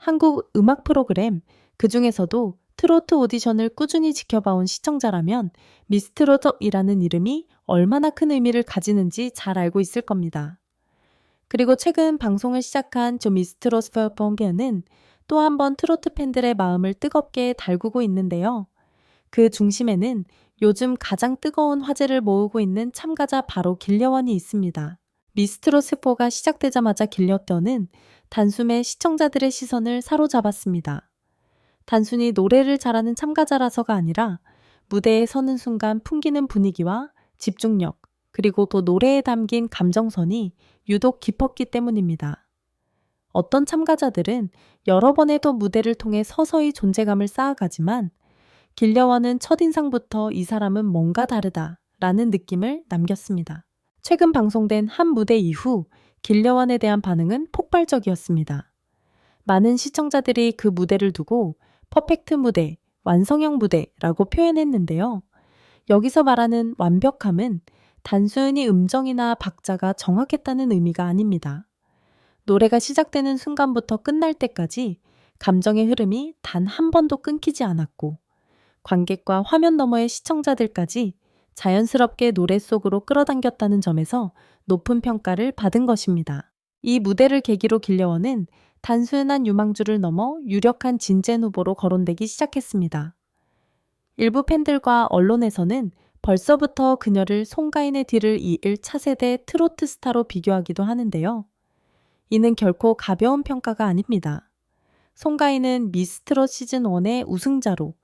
한국 음악 프로그램, 그중에서도 트로트 오디션을 꾸준히 지켜봐온 시청자라면 미스트롯이라는 이름이 얼마나 큰 의미를 가지는지 잘 알고 있을 겁니다. 그리고 최근 방송을 시작한 저 미스트롯 퍼포먼스는 또 한 번 트로트 팬들의 마음을 뜨겁게 달구고 있는데요. 그 중심에는 요즘 가장 뜨거운 화제를 모으고 있는 참가자 바로 길려원이 있습니다. 미스트롯4가 시작되자마자 길려원은 단숨에 시청자들의 시선을 사로잡았습니다. 단순히 노래를 잘하는 참가자라서가 아니라 무대에 서는 순간 풍기는 분위기와 집중력, 그리고 또 노래에 담긴 감정선이 유독 깊었기 때문입니다. 어떤 참가자들은 여러 번의 또 무대를 통해 서서히 존재감을 쌓아가지만 길려원은 첫인상부터 이 사람은 뭔가 다르다 라는 느낌을 남겼습니다. 최근 방송된 한 무대 이후 길려원에 대한 반응은 폭발적이었습니다. 많은 시청자들이 그 무대를 두고 퍼펙트 무대, 완성형 무대라고 표현했는데요. 여기서 말하는 완벽함은 단순히 음정이나 박자가 정확했다는 의미가 아닙니다. 노래가 시작되는 순간부터 끝날 때까지 감정의 흐름이 단 한 번도 끊기지 않았고 관객과 화면 너머의 시청자들까지 자연스럽게 노래 속으로 끌어당겼다는 점에서 높은 평가를 받은 것입니다. 이 무대를 계기로 길려원은 단순한 유망주를 넘어 유력한 진젠 후보로 거론되기 시작했습니다. 일부 팬들과 언론에서는 벌써부터 그녀를 송가인의 뒤를 이을 차세대 트로트 스타로 비교하기도 하는데요. 이는 결코 가벼운 평가가 아닙니다. 송가인은 미스트롯 시즌1의 우승자로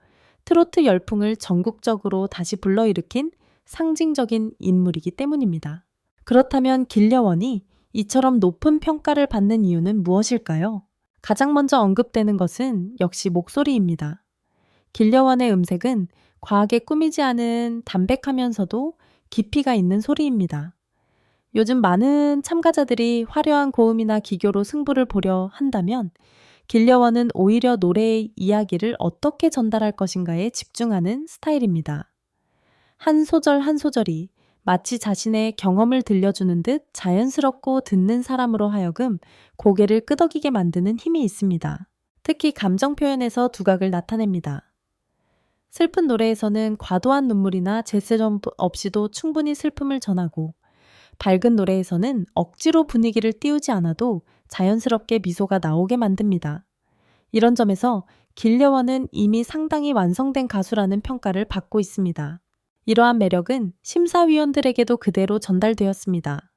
트로트 열풍을 전국적으로 다시 불러일으킨 상징적인 인물이기 때문입니다. 그렇다면 길려원이 이처럼 높은 평가를 받는 이유는 무엇일까요? 가장 먼저 언급되는 것은 역시 목소리입니다. 길려원의 음색은 과하게 꾸미지 않은 담백하면서도 깊이가 있는 소리입니다. 요즘 많은 참가자들이 화려한 고음이나 기교로 승부를 보려 한다면 길려원은 오히려 노래의 이야기를 어떻게 전달할 것인가에 집중하는 스타일입니다. 한 소절 한 소절이 마치 자신의 경험을 들려주는 듯 자연스럽고 듣는 사람으로 하여금 고개를 끄덕이게 만드는 힘이 있습니다. 특히 감정 표현에서 두각을 나타냅니다. 슬픈 노래에서는 과도한 눈물이나 제스처 없이도 충분히 슬픔을 전하고 밝은 노래에서는 억지로 분위기를 띄우지 않아도 자연스럽게 미소가 나오게 만듭니다. 이런 점에서 길려원은 이미 상당히 완성된 가수라는 평가를 받고 있습니다. 이러한 매력은 심사위원들에게도 그대로 전달되었습니다.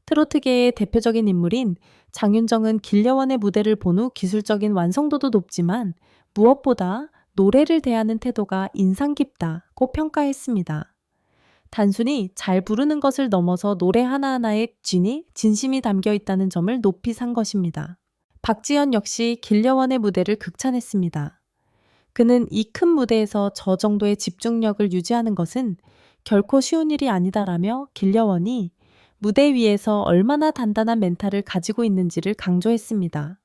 트로트계의 대표적인 인물인 장윤정은 길려원의 무대를 본 후 기술적인 완성도도 높지만 무엇보다 노래를 대하는 태도가 인상 깊다고 평가했습니다. 단순히 잘 부르는 것을 넘어서 노래 하나하나에 진심이 담겨 있다는 점을 높이 산 것입니다. 박지현 역시 길려원의 무대를 극찬했습니다. 그는 이 큰 무대에서 저 정도의 집중력을 유지하는 것은 결코 쉬운 일이 아니다라며 길려원이 무대 위에서 얼마나 단단한 멘탈을 가지고 있는지를 강조했습니다.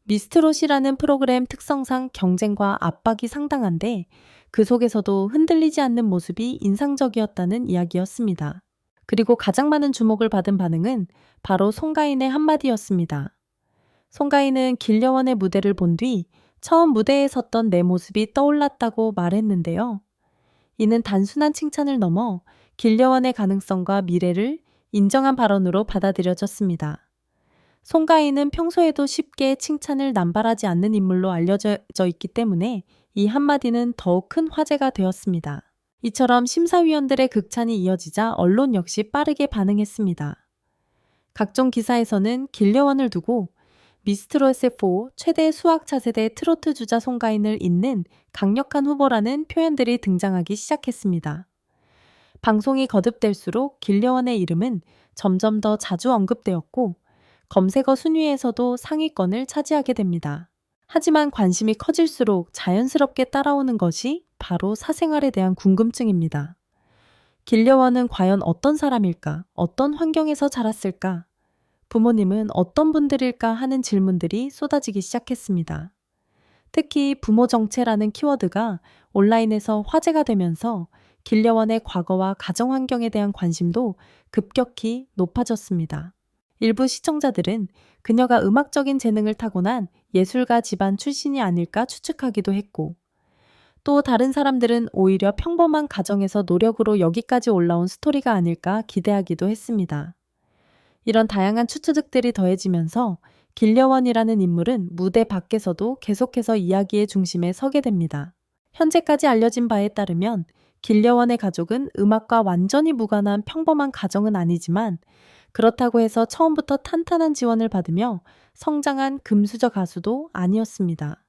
미스트롯이라는 프로그램 특성상 경쟁과 압박이 상당한데 그 속에서도 흔들리지 않는 모습이 인상적이었다는 이야기였습니다. 그리고 가장 많은 주목을 받은 반응은 바로 송가인의 한마디였습니다. 송가인은 길려원의 무대를 본 뒤 처음 무대에 섰던 내 모습이 떠올랐다고 말했는데요. 이는 단순한 칭찬을 넘어 길려원의 가능성과 미래를 인정한 발언으로 받아들여졌습니다. 송가인은 평소에도 쉽게 칭찬을 남발하지 않는 인물로 알려져 있기 때문에 이 한마디는 더욱 큰 화제가 되었습니다. 이처럼 심사위원들의 극찬이 이어지자 언론 역시 빠르게 반응했습니다. 각종 기사에서는 길려원을 두고 미스트롯4 최대 수학 차세대 트로트 주자 송가인을 잇는 강력한 후보라는 표현들이 등장하기 시작했습니다. 방송이 거듭될수록 길려원의 이름은 점점 더 자주 언급되었고 검색어 순위에서도 상위권을 차지하게 됩니다. 하지만 관심이 커질수록 자연스럽게 따라오는 것이 바로 사생활에 대한 궁금증입니다. 길려원은 과연 어떤 사람일까? 어떤 환경에서 자랐을까? 부모님은 어떤 분들일까 하는 질문들이 쏟아지기 시작했습니다. 특히 부모 정체라는 키워드가 온라인에서 화제가 되면서 길려원의 과거와 가정 환경에 대한 관심도 급격히 높아졌습니다. 일부 시청자들은 그녀가 음악적인 재능을 타고난 예술가 집안 출신이 아닐까 추측하기도 했고, 또 다른 사람들은 오히려 평범한 가정에서 노력으로 여기까지 올라온 스토리가 아닐까 기대하기도 했습니다. 이런 다양한 추측들이 더해지면서 길려원이라는 인물은 무대 밖에서도 계속해서 이야기의 중심에 서게 됩니다. 현재까지 알려진 바에 따르면 길려원의 가족은 음악과 완전히 무관한 평범한 가정은 아니지만, 그렇다고 해서 처음부터 탄탄한 지원을 받으며 성장한 금수저 가수도 아니었습니다.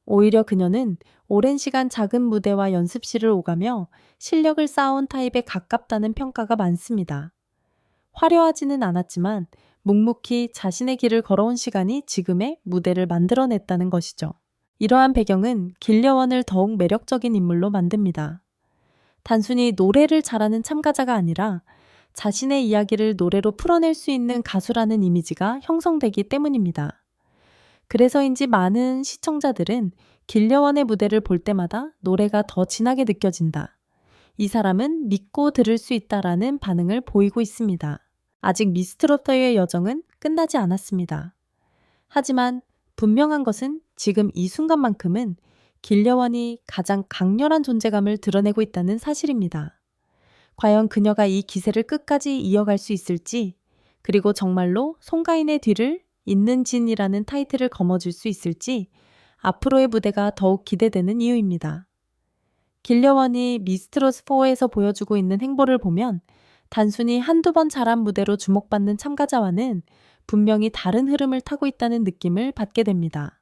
오히려 그녀는 오랜 시간 작은 무대와 연습실을 오가며 실력을 쌓아온 타입에 가깝다는 평가가 많습니다. 화려하지는 않았지만 묵묵히 자신의 길을 걸어온 시간이 지금의 무대를 만들어냈다는 것이죠. 이러한 배경은 길려원을 더욱 매력적인 인물로 만듭니다. 단순히 노래를 잘하는 참가자가 아니라 자신의 이야기를 노래로 풀어낼 수 있는 가수라는 이미지가 형성되기 때문입니다. 그래서인지 많은 시청자들은 길려원의 무대를 볼 때마다 노래가 더 진하게 느껴진다, 이 사람은 믿고 들을 수 있다라는 반응을 보이고 있습니다. 아직 미스트롯의 여정은 끝나지 않았습니다. 하지만 분명한 것은 지금 이 순간만큼은 길려원이 가장 강렬한 존재감을 드러내고 있다는 사실입니다. 과연 그녀가 이 기세를 끝까지 이어갈 수 있을지, 그리고 정말로 송가인의 뒤를 잇는 진이라는 타이틀을 거머쥘 수 있을지 앞으로의 무대가 더욱 기대되는 이유입니다. 길려원이 미스트롯4에서 보여주고 있는 행보를 보면 단순히 한두 번 잘한 무대로 주목받는 참가자와는 분명히 다른 흐름을 타고 있다는 느낌을 받게 됩니다.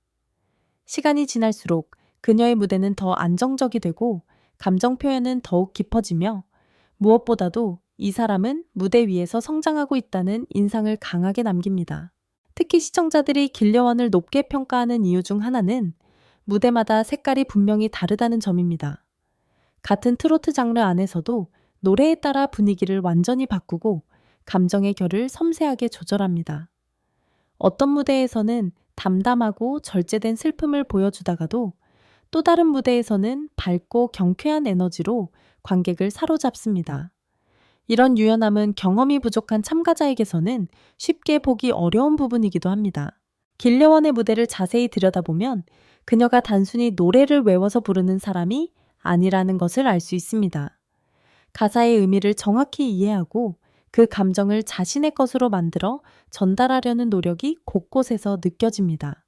시간이 지날수록 그녀의 무대는 더 안정적이 되고 감정 표현은 더욱 깊어지며, 무엇보다도 이 사람은 무대 위에서 성장하고 있다는 인상을 강하게 남깁니다. 특히 시청자들이 길려원을 높게 평가하는 이유 중 하나는 무대마다 색깔이 분명히 다르다는 점입니다. 같은 트로트 장르 안에서도 노래에 따라 분위기를 완전히 바꾸고 감정의 결을 섬세하게 조절합니다. 어떤 무대에서는 담담하고 절제된 슬픔을 보여주다가도 또 다른 무대에서는 밝고 경쾌한 에너지로 관객을 사로잡습니다. 이런 유연함은 경험이 부족한 참가자에게서는 쉽게 보기 어려운 부분이기도 합니다. 길려원의 무대를 자세히 들여다보면 그녀가 단순히 노래를 외워서 부르는 사람이 아니라는 것을 알 수 있습니다. 가사의 의미를 정확히 이해하고 그 감정을 자신의 것으로 만들어 전달하려는 노력이 곳곳에서 느껴집니다.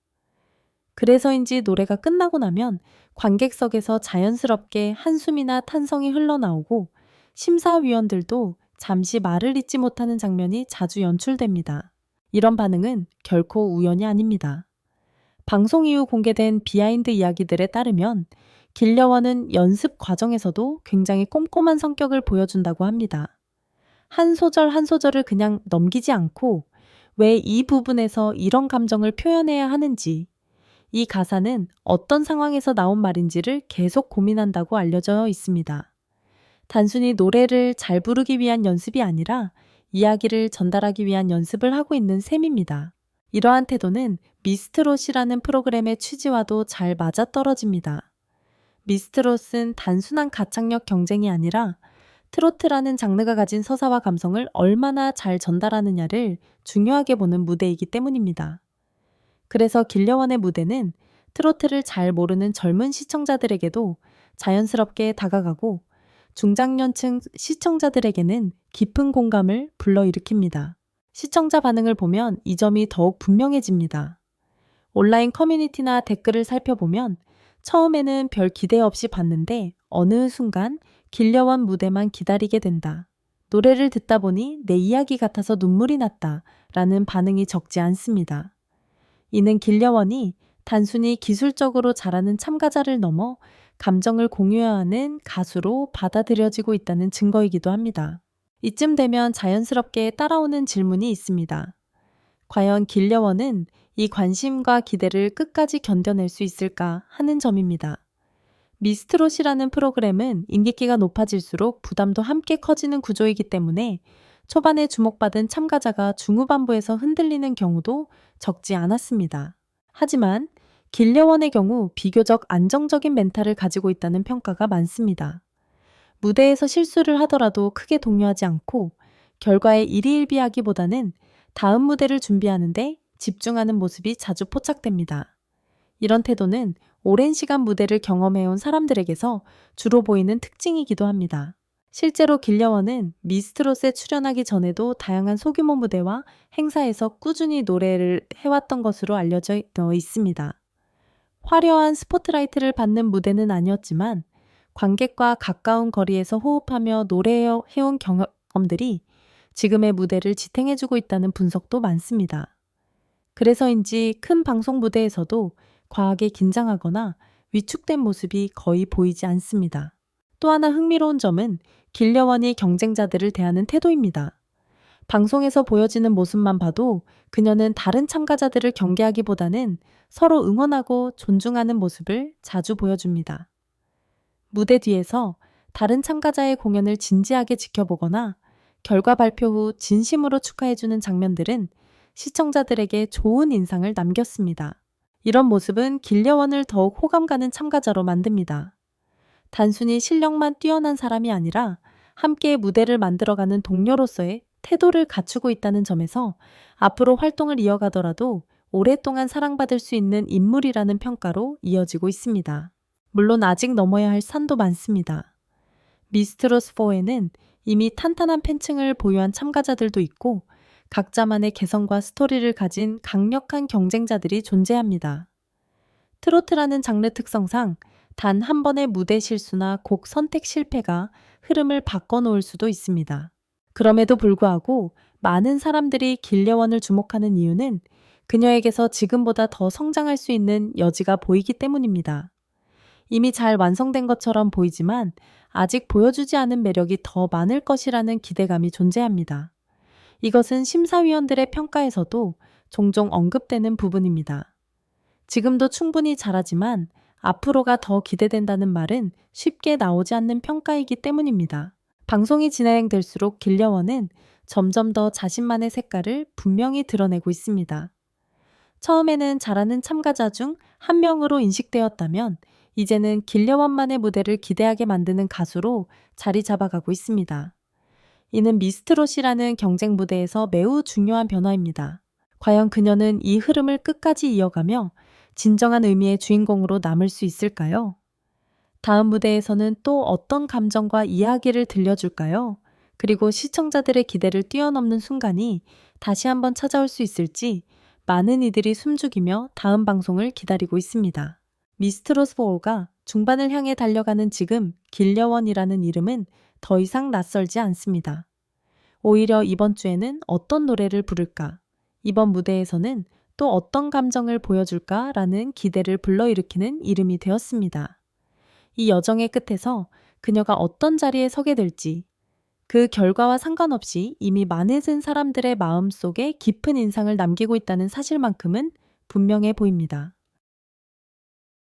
그래서인지 노래가 끝나고 나면 관객석에서 자연스럽게 한숨이나 탄성이 흘러나오고 심사위원들도 잠시 말을 잇지 못하는 장면이 자주 연출됩니다. 이런 반응은 결코 우연이 아닙니다. 방송 이후 공개된 비하인드 이야기들에 따르면 길려원은 연습 과정에서도 굉장히 꼼꼼한 성격을 보여준다고 합니다. 한 소절 한 소절을 그냥 넘기지 않고 왜 이 부분에서 이런 감정을 표현해야 하는지, 이 가사는 어떤 상황에서 나온 말인지를 계속 고민한다고 알려져 있습니다. 단순히 노래를 잘 부르기 위한 연습이 아니라 이야기를 전달하기 위한 연습을 하고 있는 셈입니다. 이러한 태도는 미스트롯이라는 프로그램의 취지와도 잘 맞아떨어집니다. 미스트롯은 단순한 가창력 경쟁이 아니라 트로트라는 장르가 가진 서사와 감성을 얼마나 잘 전달하느냐를 중요하게 보는 무대이기 때문입니다. 그래서 길려원의 무대는 트로트를 잘 모르는 젊은 시청자들에게도 자연스럽게 다가가고 중장년층 시청자들에게는 깊은 공감을 불러일으킵니다. 시청자 반응을 보면 이 점이 더욱 분명해집니다. 온라인 커뮤니티나 댓글을 살펴보면 처음에는 별 기대 없이 봤는데 어느 순간 길려원 무대만 기다리게 된다, 노래를 듣다 보니 내 이야기 같아서 눈물이 났다 라는 반응이 적지 않습니다. 이는 길려원이 단순히 기술적으로 잘하는 참가자를 넘어 감정을 공유하는 가수로 받아들여지고 있다는 증거이기도 합니다. 이쯤 되면 자연스럽게 따라오는 질문이 있습니다. 과연 길려원은 이 관심과 기대를 끝까지 견뎌낼 수 있을까 하는 점입니다. 미스트롯이라는 프로그램은 인기기가 높아질수록 부담도 함께 커지는 구조이기 때문에 초반에 주목받은 참가자가 중후반부에서 흔들리는 경우도 적지 않았습니다. 하지만 길려원의 경우 비교적 안정적인 멘탈을 가지고 있다는 평가가 많습니다. 무대에서 실수를 하더라도 크게 동요하지 않고 결과에 일희일비하기보다는 다음 무대를 준비하는데 집중하는 모습이 자주 포착됩니다. 이런 태도는 오랜 시간 무대를 경험해온 사람들에게서 주로 보이는 특징이기도 합니다. 실제로 길려원은 미스트롯에 출연하기 전에도 다양한 소규모 무대와 행사에서 꾸준히 노래를 해왔던 것으로 알려져 있습니다. 화려한 스포트라이트를 받는 무대는 아니었지만 관객과 가까운 거리에서 호흡하며 노래해온 경험들이 지금의 무대를 지탱해주고 있다는 분석도 많습니다. 그래서인지 큰 방송 무대에서도 과하게 긴장하거나 위축된 모습이 거의 보이지 않습니다. 또 하나 흥미로운 점은 길려원이 경쟁자들을 대하는 태도입니다. 방송에서 보여지는 모습만 봐도 그녀는 다른 참가자들을 경계하기보다는 서로 응원하고 존중하는 모습을 자주 보여줍니다. 무대 뒤에서 다른 참가자의 공연을 진지하게 지켜보거나 결과 발표 후 진심으로 축하해주는 장면들은 시청자들에게 좋은 인상을 남겼습니다. 이런 모습은 길려원을 더욱 호감 가는 참가자로 만듭니다. 단순히 실력만 뛰어난 사람이 아니라 함께 무대를 만들어가는 동료로서의 태도를 갖추고 있다는 점에서 앞으로 활동을 이어가더라도 오랫동안 사랑받을 수 있는 인물이라는 평가로 이어지고 있습니다. 물론 아직 넘어야 할 산도 많습니다. 미스트롯4에는 이미 탄탄한 팬층을 보유한 참가자들도 있고 각자만의 개성과 스토리를 가진 강력한 경쟁자들이 존재합니다. 트로트라는 장르 특성상 단 한 번의 무대 실수나 곡 선택 실패가 흐름을 바꿔놓을 수도 있습니다. 그럼에도 불구하고 많은 사람들이 길려원을 주목하는 이유는 그녀에게서 지금보다 더 성장할 수 있는 여지가 보이기 때문입니다. 이미 잘 완성된 것처럼 보이지만 아직 보여주지 않은 매력이 더 많을 것이라는 기대감이 존재합니다. 이것은 심사위원들의 평가에서도 종종 언급되는 부분입니다. 지금도 충분히 잘하지만 앞으로가 더 기대된다는 말은 쉽게 나오지 않는 평가이기 때문입니다. 방송이 진행될수록 길려원은 점점 더 자신만의 색깔을 분명히 드러내고 있습니다. 처음에는 잘하는 참가자 중 한 명으로 인식되었다면 이제는 길려원만의 무대를 기대하게 만드는 가수로 자리 잡아가고 있습니다. 이는 미스트롯이라는 경쟁 무대에서 매우 중요한 변화입니다. 과연 그녀는 이 흐름을 끝까지 이어가며 진정한 의미의 주인공으로 남을 수 있을까요? 다음 무대에서는 또 어떤 감정과 이야기를 들려줄까요? 그리고 시청자들의 기대를 뛰어넘는 순간이 다시 한번 찾아올 수 있을지 많은 이들이 숨죽이며 다음 방송을 기다리고 있습니다. 미스트롯4가 중반을 향해 달려가는 지금 길려원이라는 이름은 더 이상 낯설지 않습니다. 오히려 이번 주에는 어떤 노래를 부를까? 이번 무대에서는 또 어떤 감정을 보여줄까라는 기대를 불러일으키는 이름이 되었습니다. 이 여정의 끝에서 그녀가 어떤 자리에 서게 될지, 그 결과와 상관없이 이미 많은 사람들의 마음속에 깊은 인상을 남기고 있다는 사실만큼은 분명해 보입니다.